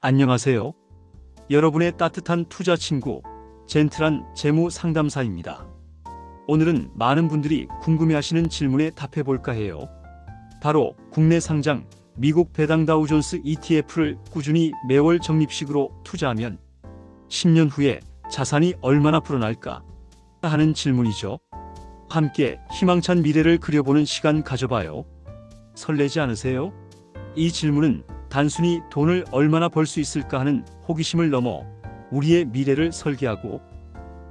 안녕하세요. 여러분의 따뜻한 투자 친구, 젠틀한 재무 상담사입니다. 오늘은 많은 분들이 궁금해하시는 질문에 답해 볼까 해요. 바로 국내 상장 미국 배당 다우존스 ETF를 꾸준히 매월 적립식으로 투자하면 10년 후에 자산이 얼마나 불어날까 하는 질문이죠. 함께 희망찬 미래를 그려보는 시간 가져봐요. 설레지 않으세요? 이 질문은 단순히 돈을 얼마나 벌 수 있을까 하는 호기심을 넘어 우리의 미래를 설계하고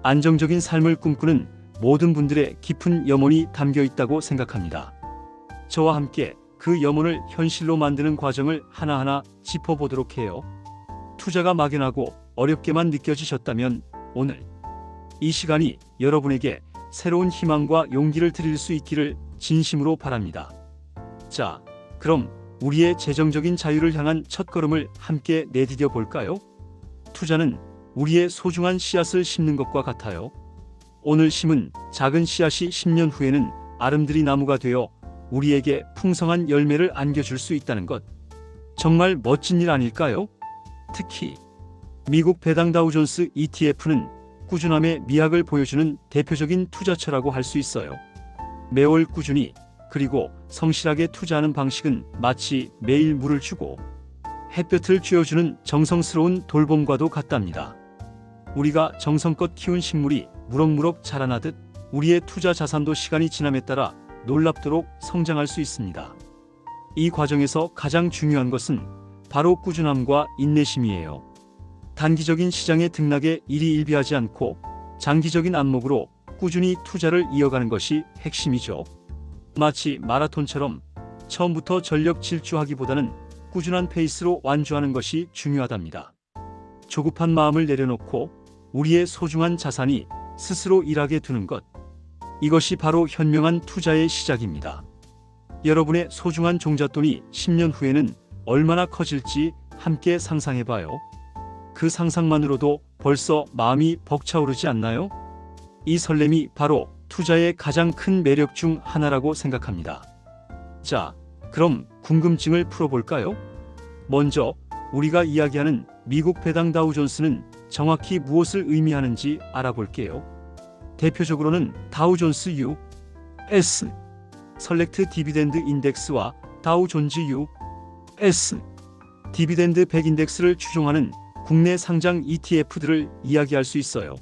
안정적인 삶을 꿈꾸는 모든 분들의 깊은 염원이 담겨 있다고 생각합니다. 저와 함께 그 염원을 현실로 만드는 과정을 하나하나 짚어보도록 해요. 투자가 막연하고 어렵게만 느껴지셨다면 오늘 이 시간이 여러분에게 새로운 희망과 용기를 드릴 수 있기를 진심으로 바랍니다. 자, 그럼 우리의 재정적인 자유를 향한 첫걸음을 함께 내디뎌 볼까요? 투자는 우리의 소중한 씨앗을 심는 것과 같아요. 오늘 심은 작은 씨앗이 10년 후에는 아름드리 나무가 되어 우리에게 풍성한 열매를 안겨줄 수 있다는 것. 정말 멋진 일 아닐까요? 특히 미국 배당 다우존스 ETF는 꾸준함의 미학을 보여주는 대표적인 투자처라고 할 수 있어요. 매월 꾸준히 그리고 성실하게 투자하는 방식은 마치 매일 물을 주고 햇볕을 쥐어주는 정성스러운 돌봄과도 같답니다. 우리가 정성껏 키운 식물이 무럭무럭 자라나듯 우리의 투자 자산도 시간이 지남에 따라 놀랍도록 성장할 수 있습니다. 이 과정에서 가장 중요한 것은 바로 꾸준함과 인내심이에요. 단기적인 시장의 등락에 일희일비하지 않고 장기적인 안목으로 꾸준히 투자를 이어가는 것이 핵심이죠. 마치 마라톤처럼 처음부터 전력 질주하기보다는 꾸준한 페이스로 완주하는 것이 중요하답니다. 조급한 마음을 내려놓고 우리의 소중한 자산이 스스로 일하게 두는 것. 이것이 바로 현명한 투자의 시작입니다. 여러분의 소중한 종잣돈이 10년 후에는 얼마나 커질지 함께 상상해봐요. 그 상상만으로도 벌써 마음이 벅차오르지 않나요? 이 설렘이 바로 투자의 가장 큰 매력 중 하나라고 생각합니다. 자, 그럼 궁금증을 풀어볼까요? 먼저 우리가 이야기하는 미국 배당 다우존스는 정확히 무엇을 의미하는지 알아볼게요. 대표적으로는 다우존스 US 설렉트 디비덴드 인덱스와 다우존즈 US 디비덴드 100 인덱스를 추종하는 국내 상장 ETF들을 이야기할 수 있어요.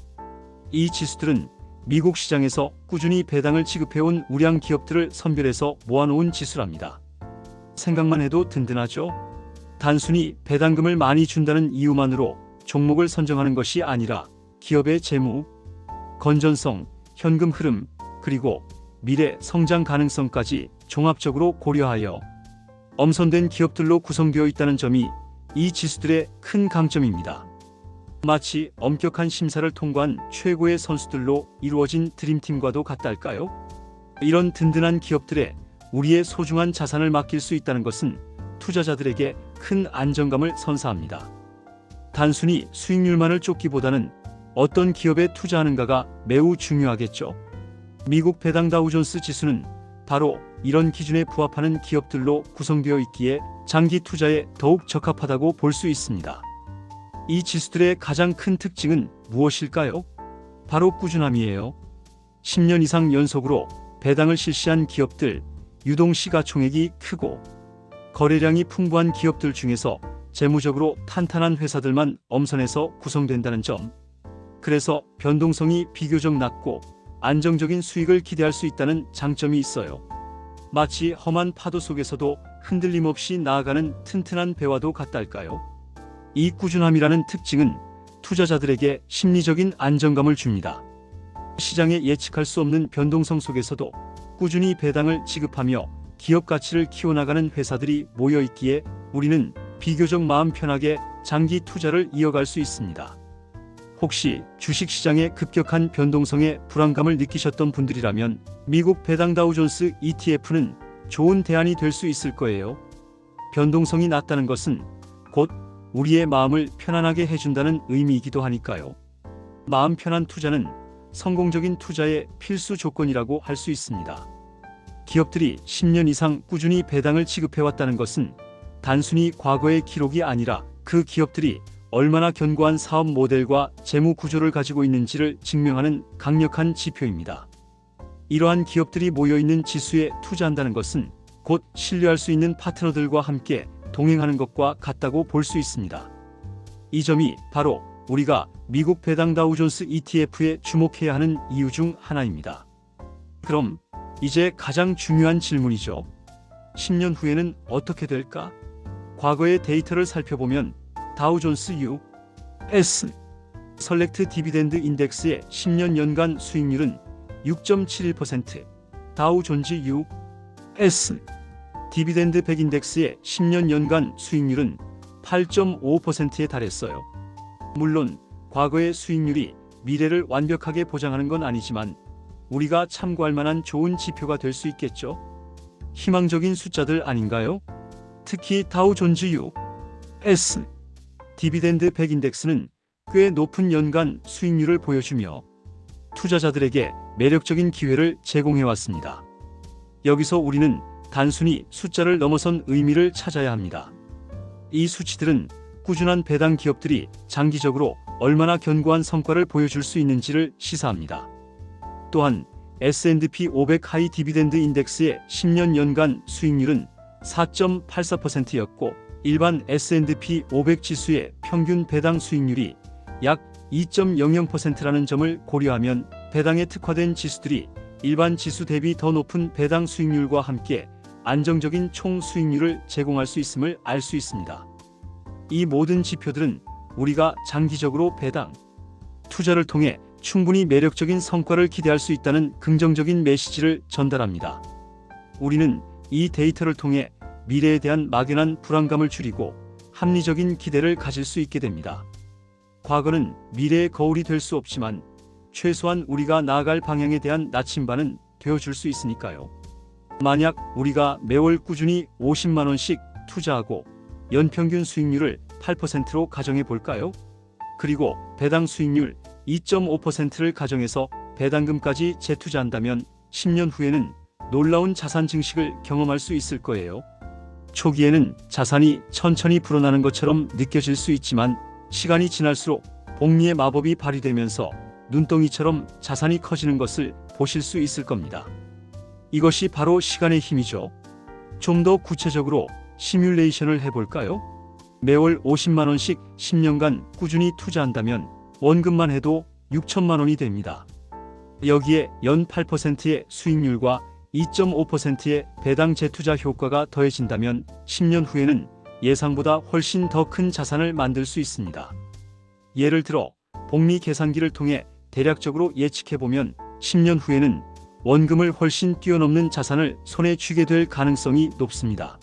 이 지수들은 미국 시장에서 꾸준히 배당을 지급해온 우량 기업들을 선별해서 모아놓은 지수랍니다. 생각만 해도 든든하죠? 단순히 배당금을 많이 준다는 이유만으로 종목을 선정하는 것이 아니라 기업의 재무, 건전성, 현금 흐름, 그리고 미래 성장 가능성까지 종합적으로 고려하여 엄선된 기업들로 구성되어 있다는 점이 이 지수들의 큰 강점입니다. 마치 엄격한 심사를 통과한 최고의 선수들로 이루어진 드림팀과도 같달까요? 이런 든든한 기업들에 우리의 소중한 자산을 맡길 수 있다는 것은 투자자들에게 큰 안정감을 선사합니다. 단순히 수익률만을 쫓기보다는 어떤 기업에 투자하는가가 매우 중요하겠죠. 미국 배당 다우존스 지수는 바로 이런 기준에 부합하는 기업들로 구성되어 있기에 장기 투자에 더욱 적합하다고 볼 수 있습니다. 이 지수들의 가장 큰 특징은 무엇일까요? 바로 꾸준함이에요. 10년 이상 연속으로 배당을 실시한 기업들, 유동 시가총액이 크고 거래량이 풍부한 기업들 중에서 재무적으로 탄탄한 회사들만 엄선해서 구성된다는 점. 그래서 변동성이 비교적 낮고 안정적인 수익을 기대할 수 있다는 장점이 있어요. 마치 험한 파도 속에서도 흔들림 없이 나아가는 튼튼한 배와도 같달까요? 이 꾸준함이라는 특징은 투자자들에게 심리적인 안정감을 줍니다. 시장에 예측할 수 없는 변동성 속에서도 꾸준히 배당을 지급하며 기업 가치를 키워나가는 회사들이 모여 있기에 우리는 비교적 마음 편하게 장기 투자를 이어갈 수 있습니다. 혹시 주식시장의 급격한 변동성에 불안감을 느끼셨던 분들이라면 미국 배당 다우존스 ETF는 좋은 대안이 될 수 있을 거예요. 변동성이 낮다는 것은 곧 우리의 마음을 편안하게 해준다는 의미이기도 하니까요. 마음 편한 투자는 성공적인 투자의 필수 조건이라고 할 수 있습니다. 기업들이 10년 이상 꾸준히 배당을 지급해왔다는 것은 단순히 과거의 기록이 아니라 그 기업들이 얼마나 견고한 사업 모델과 재무 구조를 가지고 있는지를 증명하는 강력한 지표입니다. 이러한 기업들이 모여있는 지수에 투자한다는 것은 곧 신뢰할 수 있는 파트너들과 함께 동행하는 것과 같다고 볼 수 있습니다. 이 점이 바로 우리가 미국 배당 다우존스 ETF에 주목해야 하는 이유 중 하나입니다. 그럼 이제 가장 중요한 질문이죠. 10년 후에는 어떻게 될까? 과거의 데이터를 살펴보면 다우존스 U.S. 설렉트 디비덴드 인덱스의 10년 연간 수익률은 6.71%, 다우존즈 U.S. 디비덴드 100 인덱스의 10년 연간 수익률은 8.55%에 달했어요. 물론 과거의 수익률이 미래를 완벽하게 보장하는 건 아니지만 우리가 참고할 만한 좋은 지표가 될 수 있겠죠. 희망적인 숫자들 아닌가요? 특히 다우존즈 U.S. 디비덴드 100 인덱스는 꽤 높은 연간 수익률을 보여주며 투자자들에게 매력적인 기회를 제공해왔습니다. 여기서 우리는 단순히 숫자를 넘어선 의미를 찾아야 합니다. 이 수치들은 꾸준한 배당 기업들이 장기적으로 얼마나 견고한 성과를 보여줄 수 있는지를 시사합니다. 또한 S&P 500 하이 디비덴드 인덱스의 10년 연간 수익률은 4.84%였고 일반 S&P 500 지수의 평균 배당 수익률이 약 2.00%라는 점을 고려하면 배당에 특화된 지수들이 일반 지수 대비 더 높은 배당 수익률과 함께 안정적인 총 수익률을 제공할 수 있음을 알 수 있습니다. 이 모든 지표들은 우리가 장기적으로 배당 투자를 통해 충분히 매력적인 성과를 기대할 수 있다는 긍정적인 메시지를 전달합니다. 우리는 이 데이터를 통해 미래에 대한 막연한 불안감을 줄이고 합리적인 기대를 가질 수 있게 됩니다. 과거는 미래의 거울이 될 수 없지만 최소한 우리가 나아갈 방향에 대한 나침반은 되어줄 수 있으니까요. 만약 우리가 매월 꾸준히 50만 원씩 투자하고 연평균 수익률을 8%로 가정해 볼까요? 그리고 배당 수익률 2.5%를 가정해서 배당금까지 재투자한다면 10년 후에는 놀라운 자산 증식을 경험할 수 있을 거예요. 초기에는 자산이 천천히 불어나는 것처럼 느껴질 수 있지만 시간이 지날수록 복리의 마법이 발휘되면서 눈덩이처럼 자산이 커지는 것을 보실 수 있을 겁니다. 이것이 바로 시간의 힘이죠. 좀 더 구체적으로 시뮬레이션을 해볼까요? 매월 50만 원씩 10년간 꾸준히 투자한다면 원금만 해도 6천만 원이 됩니다. 여기에 연 8%의 수익률과 2.5%의 배당 재투자 효과가 더해진다면 10년 후에는 예상보다 훨씬 더 큰 자산을 만들 수 있습니다. 예를 들어 복리 계산기를 통해 대략적으로 예측해보면 10년 후에는 원금을 훨씬 뛰어넘는 자산을 손에 쥐게 될 가능성이 높습니다.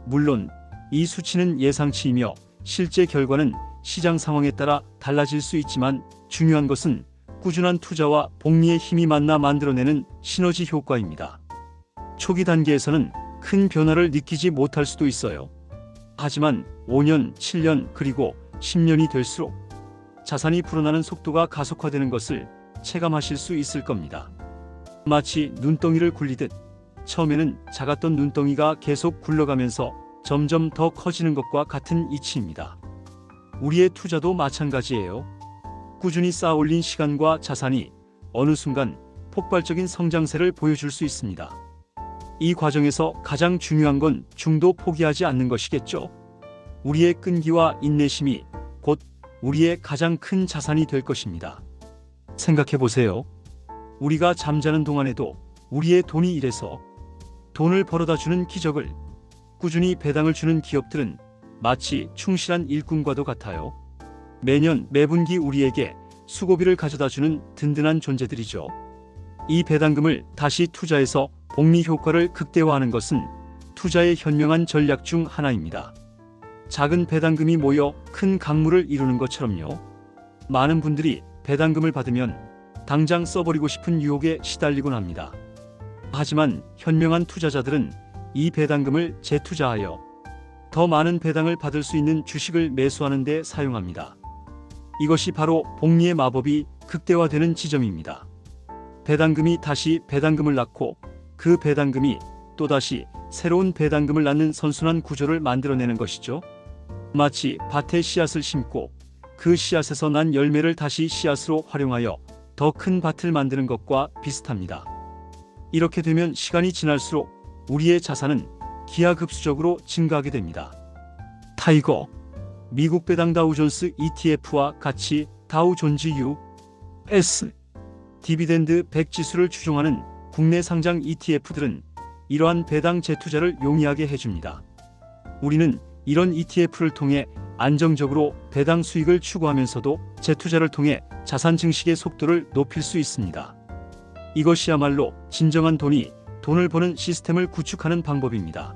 물론 이 수치는 예상치이며 실제 결과는 시장 상황에 따라 달라질 수 있지만 중요한 것은 꾸준한 투자와 복리의 힘이 만나 만들어내는 시너지 효과입니다. 초기 단계에서는 큰 변화를 느끼지 못할 수도 있어요. 하지만 5년, 7년 그리고 10년이 될수록 자산이 불어나는 속도가 가속화되는 것을 체감하실 수 있을 겁니다. 마치 눈덩이를 굴리듯 처음에는 작았던 눈덩이가 계속 굴러가면서 점점 더 커지는 것과 같은 이치입니다. 우리의 투자도 마찬가지예요. 꾸준히 쌓아올린 시간과 자산이 어느 순간 폭발적인 성장세를 보여줄 수 있습니다. 이 과정에서 가장 중요한 건 중도 포기하지 않는 것이겠죠. 우리의 끈기와 인내심이 곧 우리의 가장 큰 자산이 될 것입니다. 생각해 보세요. 우리가 잠자는 동안에도 우리의 돈이 일해서 돈을 벌어다 주는 기적을 꾸준히 배당을 주는 기업들은 마치 충실한 일꾼과도 같아요. 매년 매분기 우리에게 수고비를 가져다 주는 든든한 존재들이죠. 이 배당금을 다시 투자해서 복리 효과를 극대화하는 것은 투자의 현명한 전략 중 하나입니다. 작은 배당금이 모여 큰 강물을 이루는 것처럼요. 많은 분들이 배당금을 받으면 당장 써버리고 싶은 유혹에 시달리곤 합니다. 하지만 현명한 투자자들은 이 배당금을 재투자하여 더 많은 배당을 받을 수 있는 주식을 매수하는 데 사용합니다. 이것이 바로 복리의 마법이 극대화되는 지점입니다. 배당금이 다시 배당금을 낳고 그 배당금이 또다시 새로운 배당금을 낳는 선순환 구조를 만들어내는 것이죠. 마치 밭에 씨앗을 심고 그 씨앗에서 난 열매를 다시 씨앗으로 활용하여 더 큰 밭을 만드는 것과 비슷합니다. 이렇게 되면 시간이 지날수록 우리의 자산은 기하급수적으로 증가하게 됩니다. 타이거, 미국 배당 다우존스 ETF와 같이 다우존즈 US 디비덴드 100 지수를 추종하는 국내 상장 ETF들은 이러한 배당 재투자를 용이하게 해줍니다. 우리는 이런 ETF를 통해 안정적으로 배당 수익을 추구하면서도 재투자를 통해 자산 증식의 속도를 높일 수 있습니다. 이것이야말로 진정한 돈을 버는 시스템을 구축하는 방법입니다.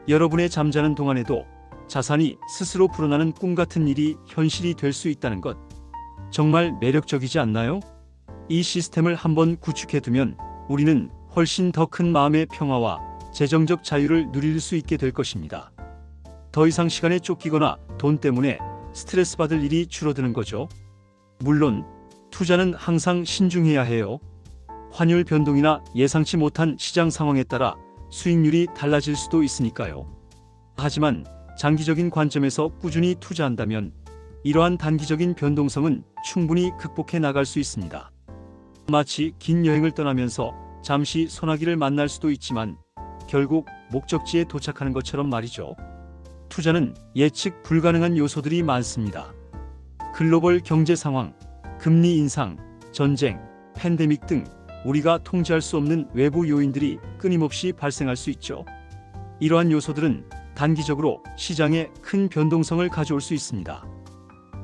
여러분의 잠자는 동안에도 자산이 스스로 불어나는 꿈 같은 일이 현실이 될 수 있다는 것, 정말 매력적이지 않나요? 이 시스템을 한번 구축해두면 우리는 훨씬 더 큰 마음의 평화와 재정적 자유를 누릴 수 있게 될 것입니다. 더 이상 시간에 쫓기거나 돈 때문에 스트레스 받을 일이 줄어드는 거죠. 물론 투자는 항상 신중해야 해요. 환율 변동이나 예상치 못한 시장 상황에 따라 수익률이 달라질 수도 있으니까요. 하지만 장기적인 관점에서 꾸준히 투자한다면 이러한 단기적인 변동성은 충분히 극복해 나갈 수 있습니다. 마치 긴 여행을 떠나면서 잠시 소나기를 만날 수도 있지만 결국 목적지에 도착하는 것처럼 말이죠. 투자는 예측 불가능한 요소들이 많습니다. 글로벌 경제 상황, 금리 인상, 전쟁, 팬데믹 등 우리가 통제할 수 없는 외부 요인들이 끊임없이 발생할 수 있죠. 이러한 요소들은 단기적으로 시장에 큰 변동성을 가져올 수 있습니다.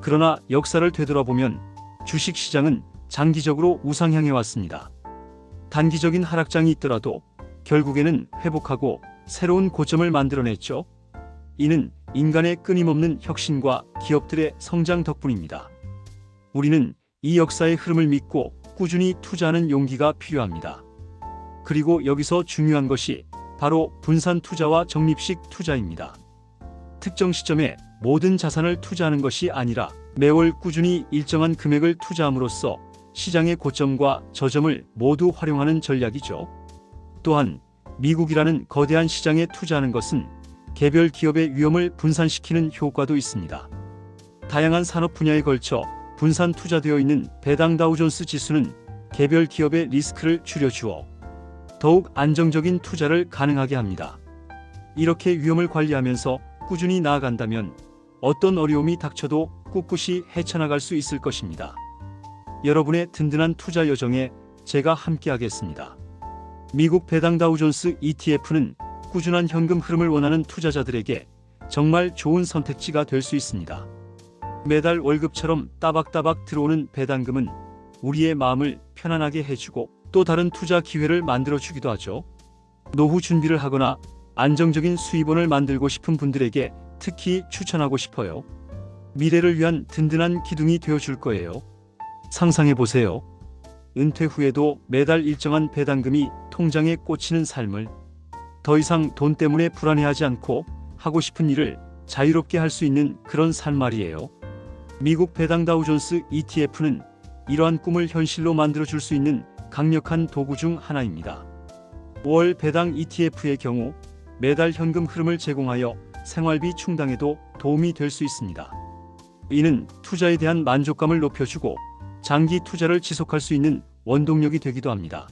그러나 역사를 되돌아보면 주식시장은 장기적으로 우상향해 왔습니다. 단기적인 하락장이 있더라도 결국에는 회복하고 새로운 고점을 만들어냈죠. 이는 인간의 끊임없는 혁신과 기업들의 성장 덕분입니다. 우리는 이 역사의 흐름을 믿고 꾸준히 투자하는 용기가 필요합니다. 그리고 여기서 중요한 것이 바로 분산 투자와 적립식 투자입니다. 특정 시점에 모든 자산을 투자하는 것이 아니라 매월 꾸준히 일정한 금액을 투자함으로써 시장의 고점과 저점을 모두 활용하는 전략이죠. 또한 미국이라는 거대한 시장에 투자하는 것은 개별 기업의 위험을 분산시키는 효과도 있습니다. 다양한 산업 분야에 걸쳐 분산 투자되어 있는 배당 다우존스 지수는 개별 기업의 리스크를 줄여주어 더욱 안정적인 투자를 가능하게 합니다. 이렇게 위험을 관리하면서 꾸준히 나아간다면 어떤 어려움이 닥쳐도 꿋꿋이 헤쳐나갈 수 있을 것입니다. 여러분의 든든한 투자 여정에 제가 함께하겠습니다. 미국 배당 다우존스 ETF는 꾸준한 현금 흐름을 원하는 투자자들에게 정말 좋은 선택지가 될 수 있습니다. 매달 월급처럼 따박따박 들어오는 배당금은 우리의 마음을 편안하게 해주고 또 다른 투자 기회를 만들어주기도 하죠. 노후 준비를 하거나 안정적인 수입원을 만들고 싶은 분들에게 특히 추천하고 싶어요. 미래를 위한 든든한 기둥이 되어줄 거예요. 상상해보세요. 은퇴 후에도 매달 일정한 배당금이 통장에 꽂히는 삶을, 더 이상 돈 때문에 불안해하지 않고 하고 싶은 일을 자유롭게 할 수 있는 그런 삶 말이에요. 미국 배당 다우존스 ETF는 이러한 꿈을 현실로 만들어줄 수 있는 강력한 도구 중 하나입니다. 월 배당 ETF의 경우 매달 현금 흐름을 제공하여 생활비 충당에도 도움이 될 수 있습니다. 이는 투자에 대한 만족감을 높여주고 장기 투자를 지속할 수 있는 원동력이 되기도 합니다.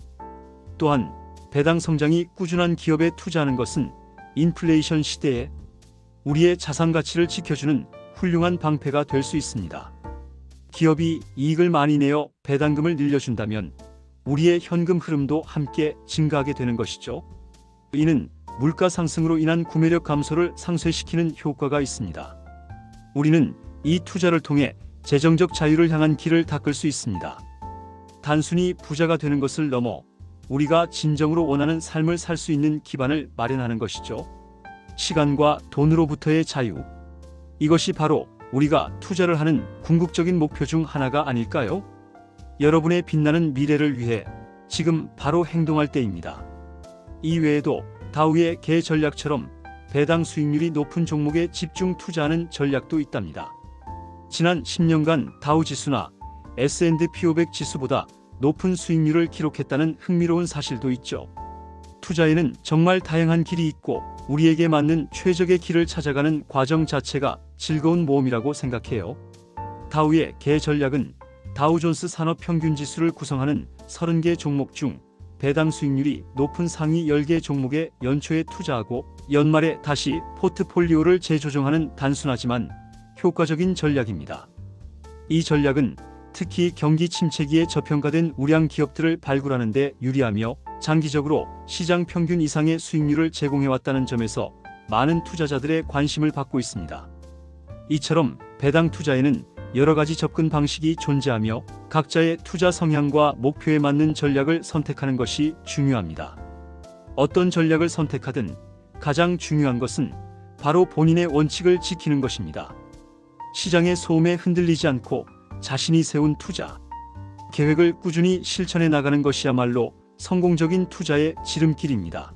또한 배당 성장이 꾸준한 기업에 투자하는 것은 인플레이션 시대에 우리의 자산 가치를 지켜주는 훌륭한 방패가 될 수 있습니다. 기업이 이익을 많이 내어 배당금을 늘려준다면 우리의 현금 흐름도 함께 증가하게 되는 것이죠. 이는 물가 상승으로 인한 구매력 감소를 상쇄시키는 효과가 있습니다. 우리는 이 투자를 통해 재정적 자유를 향한 길을 닦을 수 있습니다. 단순히 부자가 되는 것을 넘어 우리가 진정으로 원하는 삶을 살 수 있는 기반을 마련하는 것이죠. 시간과 돈으로부터의 자유. 이것이 바로 우리가 투자를 하는 궁극적인 목표 중 하나가 아닐까요? 여러분의 빛나는 미래를 위해 지금 바로 행동할 때입니다. 이 외에도 다우의 개 전략처럼 배당 수익률이 높은 종목에 집중 투자하는 전략도 있답니다. 지난 10년간 다우 지수나 S&P 500 지수보다 높은 수익률을 기록했다는 흥미로운 사실도 있죠. 투자에는 정말 다양한 길이 있고 우리에게 맞는 최적의 길을 찾아가는 과정 자체가 즐거운 모험이라고 생각해요. 다우의 개 전략은 다우존스 산업평균지수를 구성하는 30개 종목 중 배당 수익률이 높은 상위 10개 종목에 연초에 투자하고 연말에 다시 포트폴리오를 재조정하는 단순하지만 효과적인 전략입니다. 이 전략은 특히 경기 침체기에 저평가된 우량 기업들을 발굴하는 데 유리하며 장기적으로 시장 평균 이상의 수익률을 제공해왔다는 점에서 많은 투자자들의 관심을 받고 있습니다. 이처럼 배당 투자에는 여러 가지 접근 방식이 존재하며 각자의 투자 성향과 목표에 맞는 전략을 선택하는 것이 중요합니다. 어떤 전략을 선택하든 가장 중요한 것은 바로 본인의 원칙을 지키는 것입니다. 시장의 소음에 흔들리지 않고 자신이 세운 투자 계획을 꾸준히 실천해 나가는 것이야말로 성공적인 투자의 지름길입니다.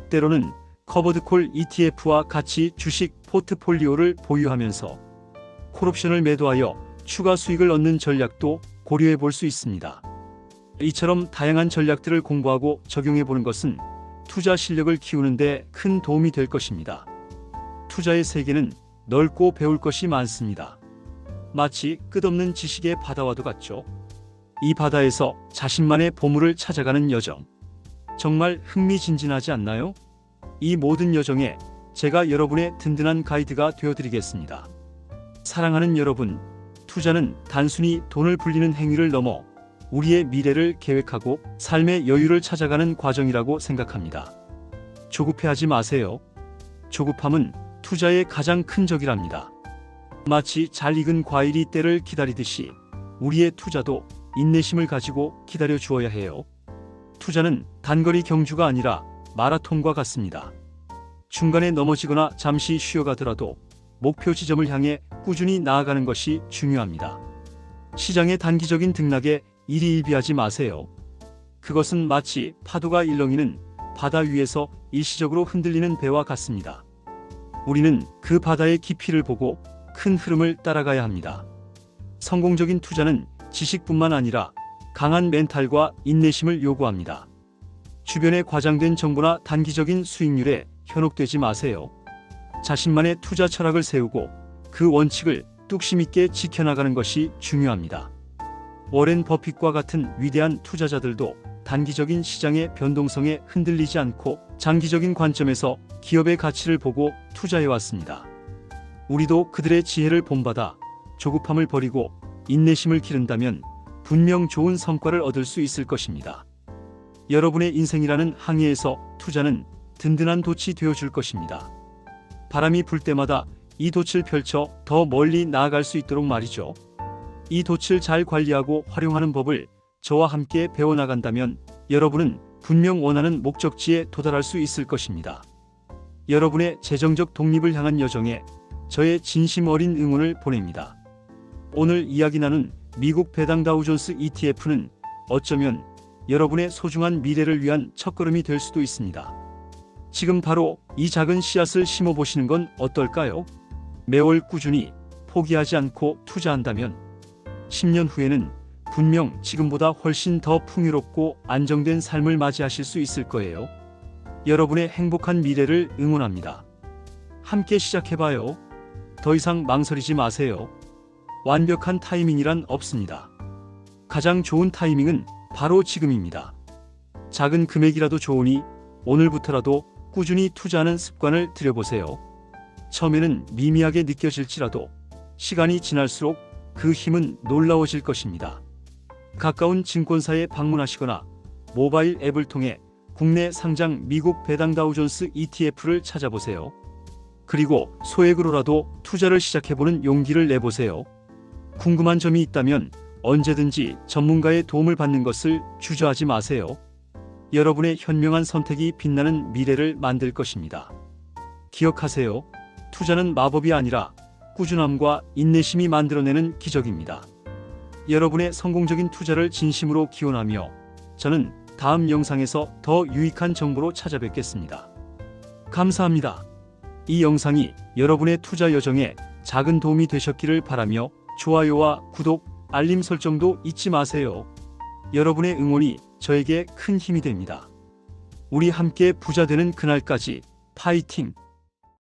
때로는 커버드콜 ETF와 같이 주식 포트폴리오를 보유하면서 콜옵션을 매도하여 추가 수익을 얻는 전략도 고려해 볼 수 있습니다. 이처럼 다양한 전략들을 공부하고 적용해 보는 것은 투자 실력을 키우는 데 큰 도움이 될 것입니다. 투자의 세계는 넓고 배울 것이 많습니다. 마치 끝없는 지식의 바다와도 같죠. 이 바다에서 자신만의 보물을 찾아가는 여정. 정말 흥미진진하지 않나요? 이 모든 여정에 제가 여러분의 든든한 가이드가 되어드리겠습니다. 사랑하는 여러분, 투자는 단순히 돈을 불리는 행위를 넘어 우리의 미래를 계획하고 삶의 여유를 찾아가는 과정이라고 생각합니다. 조급해하지 마세요. 조급함은 투자의 가장 큰 적이랍니다. 마치 잘 익은 과일이 때를 기다리듯이 우리의 투자도 인내심을 가지고 기다려 주어야 해요. 투자는 단거리 경주가 아니라 마라톤과 같습니다. 중간에 넘어지거나 잠시 쉬어가더라도 목표 지점을 향해 꾸준히 나아가는 것이 중요합니다. 시장의 단기적인 등락에 일희일비하지 마세요. 그것은 마치 파도가 일렁이는 바다 위에서 일시적으로 흔들리는 배와 같습니다. 우리는 그 바다의 깊이를 보고 큰 흐름을 따라가야 합니다. 성공적인 투자는 지식뿐만 아니라 강한 멘탈과 인내심을 요구합니다. 주변의 과장된 정보나 단기적인 수익률에 현혹되지 마세요. 자신만의 투자 철학을 세우고 그 원칙을 뚝심 있게 지켜나가는 것이 중요합니다. 워렌 버핏과 같은 위대한 투자자들도 단기적인 시장의 변동성에 흔들리지 않고 장기적인 관점에서 기업의 가치를 보고 투자해왔습니다. 우리도 그들의 지혜를 본받아 조급함을 버리고 인내심을 기른다면 분명 좋은 성과를 얻을 수 있을 것입니다. 여러분의 인생이라는 항해에서 투자는 든든한 돛이 되어줄 것입니다. 바람이 불 때마다 이 돛을 펼쳐 더 멀리 나아갈 수 있도록 말이죠. 이 돛을 잘 관리하고 활용하는 법을 저와 함께 배워나간다면 여러분은 분명 원하는 목적지에 도달할 수 있을 것입니다. 여러분의 재정적 독립을 향한 여정에 저의 진심 어린 응원을 보냅니다. 오늘 이야기 나눈 미국 배당 다우존스 ETF는 어쩌면 여러분의 소중한 미래를 위한 첫걸음이 될 수도 있습니다. 지금 바로 이 작은 씨앗을 심어보시는 건 어떨까요? 매월 꾸준히 포기하지 않고 투자한다면 10년 후에는 분명 지금보다 훨씬 더 풍요롭고 안정된 삶을 맞이하실 수 있을 거예요. 여러분의 행복한 미래를 응원합니다. 함께 시작해봐요. 더 이상 망설이지 마세요. 완벽한 타이밍이란 없습니다. 가장 좋은 타이밍은 바로 지금입니다. 작은 금액이라도 좋으니 오늘부터라도 꾸준히 투자하는 습관을 들여보세요. 처음에는 미미하게 느껴질지라도 시간이 지날수록 그 힘은 놀라워질 것입니다. 가까운 증권사에 방문하시거나 모바일 앱을 통해 국내 상장 미국 배당 다우존스 ETF를 찾아보세요. 그리고 소액으로라도 투자를 시작해보는 용기를 내보세요. 궁금한 점이 있다면 언제든지 전문가의 도움을 받는 것을 주저하지 마세요. 여러분의 현명한 선택이 빛나는 미래를 만들 것입니다. 기억하세요. 투자는 마법이 아니라 꾸준함과 인내심이 만들어내는 기적입니다. 여러분의 성공적인 투자를 진심으로 기원하며 저는 다음 영상에서 더 유익한 정보로 찾아뵙겠습니다. 감사합니다. 이 영상이 여러분의 투자 여정에 작은 도움이 되셨기를 바라며 좋아요와 구독, 알림 설정도 잊지 마세요. 여러분의 응원이 저에게 큰 힘이 됩니다. 우리 함께 부자 되는 그날까지 파이팅!